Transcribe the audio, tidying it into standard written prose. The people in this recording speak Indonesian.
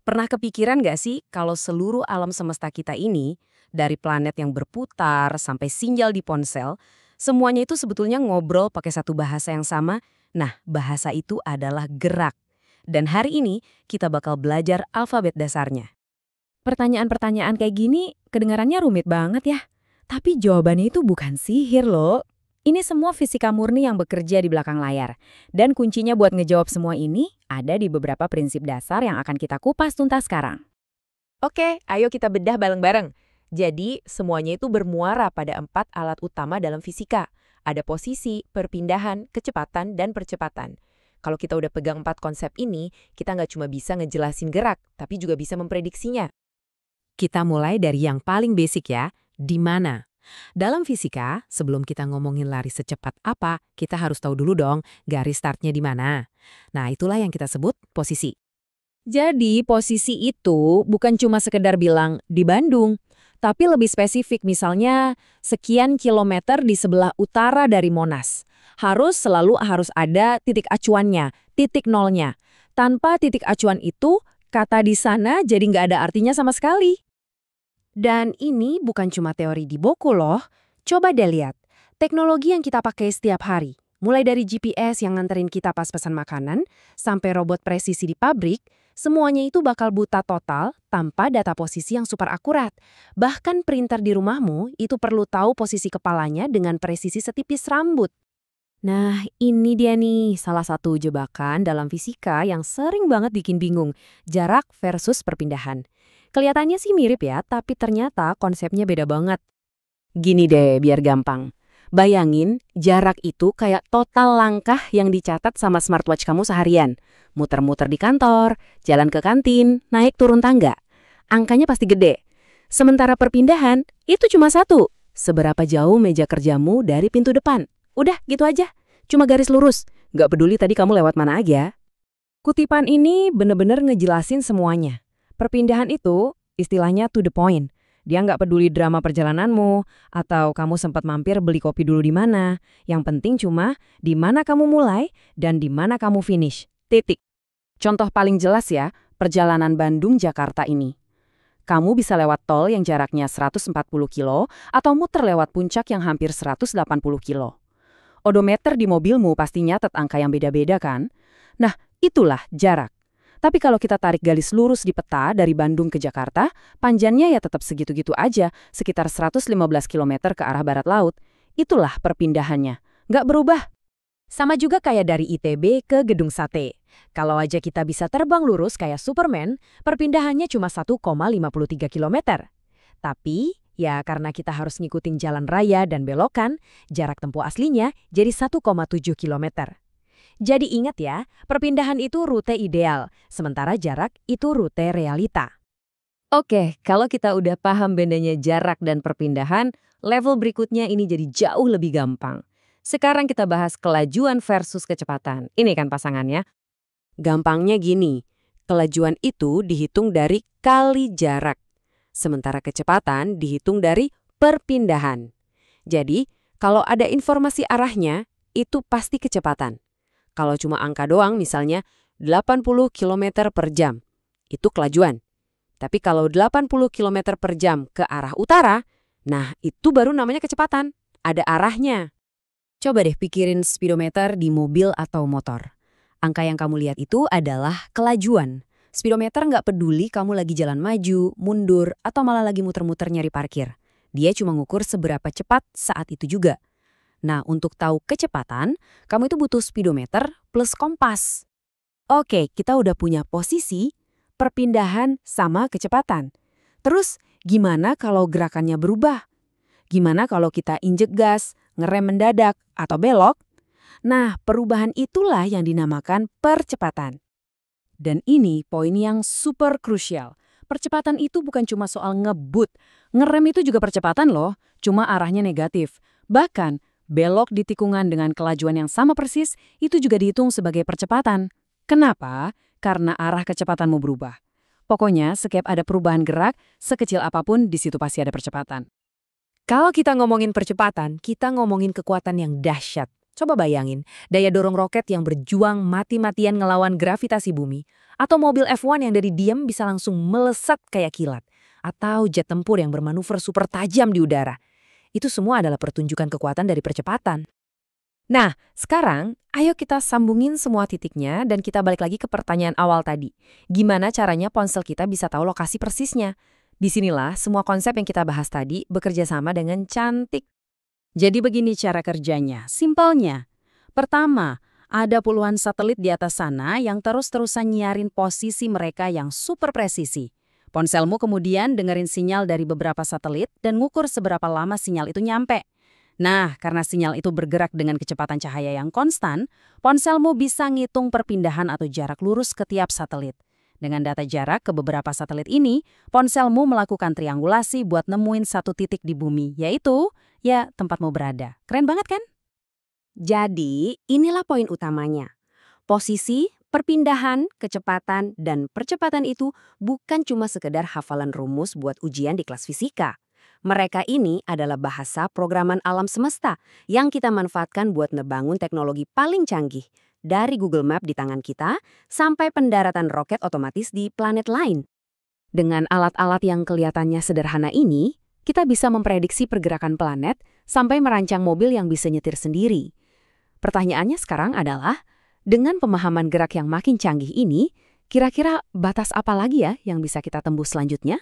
Pernah kepikiran nggak sih kalau seluruh alam semesta kita ini, dari planet yang berputar sampai sinyal di ponsel, semuanya itu sebetulnya ngobrol pakai satu bahasa yang sama? Nah, bahasa itu adalah gerak. Dan hari ini kita bakal belajar alfabet dasarnya. Pertanyaan-pertanyaan kayak gini kedengarannya rumit banget ya. Tapi jawabannya itu bukan sihir loh. Ini semua fisika murni yang bekerja di belakang layar. Dan kuncinya buat ngejawab semua ini ada di beberapa prinsip dasar yang akan kita kupas tuntas sekarang. Oke, ayo kita bedah bareng-bareng. Jadi, semuanya itu bermuara pada 4 alat utama dalam fisika. Ada posisi, perpindahan, kecepatan, dan percepatan. Kalau kita udah pegang 4 konsep ini, kita nggak cuma bisa ngejelasin gerak, tapi juga bisa memprediksinya. Kita mulai dari yang paling basic ya, di mana? Dalam fisika, sebelum kita ngomongin lari secepat apa, kita harus tahu dulu dong garis startnya di mana. Nah, itulah yang kita sebut posisi. Jadi posisi itu bukan cuma sekedar bilang di Bandung, tapi lebih spesifik misalnya sekian kilometer di sebelah utara dari Monas. Harus ada titik acuannya, titik nolnya. Tanpa titik acuan itu, kata di sana jadi nggak ada artinya sama sekali. Dan ini bukan cuma teori di buku loh. Coba deh lihat, teknologi yang kita pakai setiap hari. Mulai dari GPS yang nganterin kita pas pesan makanan, sampai robot presisi di pabrik, semuanya itu bakal buta total tanpa data posisi yang super akurat. Bahkan printer di rumahmu itu perlu tahu posisi kepalanya dengan presisi setipis rambut. Nah, ini dia nih salah satu jebakan dalam fisika yang sering banget bikin bingung, jarak versus perpindahan. Kelihatannya sih mirip ya, tapi ternyata konsepnya beda banget. Gini deh, biar gampang. Bayangin, jarak itu kayak total langkah yang dicatat sama smartwatch kamu seharian. Muter-muter di kantor, jalan ke kantin, naik turun tangga. Angkanya pasti gede. Sementara perpindahan, itu cuma satu. Seberapa jauh meja kerjamu dari pintu depan. Udah, gitu aja. Cuma garis lurus. Nggak peduli tadi kamu lewat mana aja. Kutipan ini bener-bener ngejelasin semuanya. Perpindahan itu istilahnya to the point. Dia nggak peduli drama perjalananmu, atau kamu sempat mampir beli kopi dulu di mana. Yang penting cuma di mana kamu mulai dan di mana kamu finish. Titik. Contoh paling jelas ya, perjalanan Bandung-Jakarta ini. Kamu bisa lewat tol yang jaraknya 140 kilo atau muter lewat puncak yang hampir 180 kilo. Odometer di mobilmu pasti nyatet angka yang beda-beda kan? Nah, itulah jarak. Tapi kalau kita tarik garis lurus di peta dari Bandung ke Jakarta, panjangnya ya tetap segitu-gitu aja, sekitar 115 km ke arah barat laut. Itulah perpindahannya. Nggak berubah. Sama juga kayak dari ITB ke Gedung Sate. Kalau aja kita bisa terbang lurus kayak Superman, perpindahannya cuma 1,53 km. Tapi, ya karena kita harus ngikutin jalan raya dan belokan, jarak tempuh aslinya jadi 1,7 km. Jadi ingat ya, perpindahan itu rute ideal, sementara jarak itu rute realita. Oke, kalau kita udah paham bedanya jarak dan perpindahan, level berikutnya ini jadi jauh lebih gampang. Sekarang kita bahas kelajuan versus kecepatan. Ini kan pasangannya. Gampangnya gini, kelajuan itu dihitung dari kali jarak, sementara kecepatan dihitung dari perpindahan. Jadi, kalau ada informasi arahnya, itu pasti kecepatan. Kalau cuma angka doang, misalnya 80 km per jam, itu kelajuan. Tapi kalau 80 km per jam ke arah utara, nah itu baru namanya kecepatan. Ada arahnya. Coba deh pikirin speedometer di mobil atau motor. Angka yang kamu lihat itu adalah kelajuan. Speedometer nggak peduli kamu lagi jalan maju, mundur, atau malah lagi muter-muter nyari parkir. Dia cuma ngukur seberapa cepat saat itu juga. Nah, untuk tahu kecepatan, kamu itu butuh speedometer plus kompas. Oke, kita udah punya posisi, perpindahan, sama kecepatan. Terus, gimana kalau gerakannya berubah? Gimana kalau kita injek gas, ngerem mendadak, atau belok? Nah, perubahan itulah yang dinamakan percepatan. Dan ini poin yang super krusial. Percepatan itu bukan cuma soal ngebut. Ngerem itu juga percepatan loh, cuma arahnya negatif. Bahkan, belok di tikungan dengan kelajuan yang sama persis, itu juga dihitung sebagai percepatan. Kenapa? Karena arah kecepatanmu berubah. Pokoknya, setiap ada perubahan gerak, sekecil apapun, di situ pasti ada percepatan. Kalau kita ngomongin percepatan, kita ngomongin kekuatan yang dahsyat. Coba bayangin, daya dorong roket yang berjuang mati-matian ngelawan gravitasi bumi, atau mobil F1 yang dari diam bisa langsung melesat kayak kilat, atau jet tempur yang bermanuver super tajam di udara. Itu semua adalah pertunjukan kekuatan dari percepatan. Nah, sekarang ayo kita sambungin semua titiknya dan kita balik lagi ke pertanyaan awal tadi. Gimana caranya ponsel kita bisa tahu lokasi persisnya? Disinilah semua konsep yang kita bahas tadi bekerja sama dengan cantik. Jadi begini cara kerjanya, simpelnya. Pertama, ada puluhan satelit di atas sana yang terus-terusan nyiarin posisi mereka yang super presisi. Ponselmu kemudian dengerin sinyal dari beberapa satelit dan ngukur seberapa lama sinyal itu nyampe. Nah, karena sinyal itu bergerak dengan kecepatan cahaya yang konstan, ponselmu bisa ngitung perpindahan atau jarak lurus ke tiap satelit. Dengan data jarak ke beberapa satelit ini, ponselmu melakukan triangulasi buat nemuin satu titik di bumi, yaitu, ya, tempatmu berada. Keren banget kan? Jadi, inilah poin utamanya. Posisi, perpindahan, kecepatan, dan percepatan itu bukan cuma sekedar hafalan rumus buat ujian di kelas fisika. Mereka ini adalah bahasa programan alam semesta yang kita manfaatkan buat ngebangun teknologi paling canggih, dari Google Map di tangan kita sampai pendaratan roket otomatis di planet lain. Dengan alat-alat yang kelihatannya sederhana ini, kita bisa memprediksi pergerakan planet sampai merancang mobil yang bisa nyetir sendiri. Pertanyaannya sekarang adalah, dengan pemahaman gerak yang makin canggih ini, kira-kira batas apa lagi ya yang bisa kita tembus selanjutnya?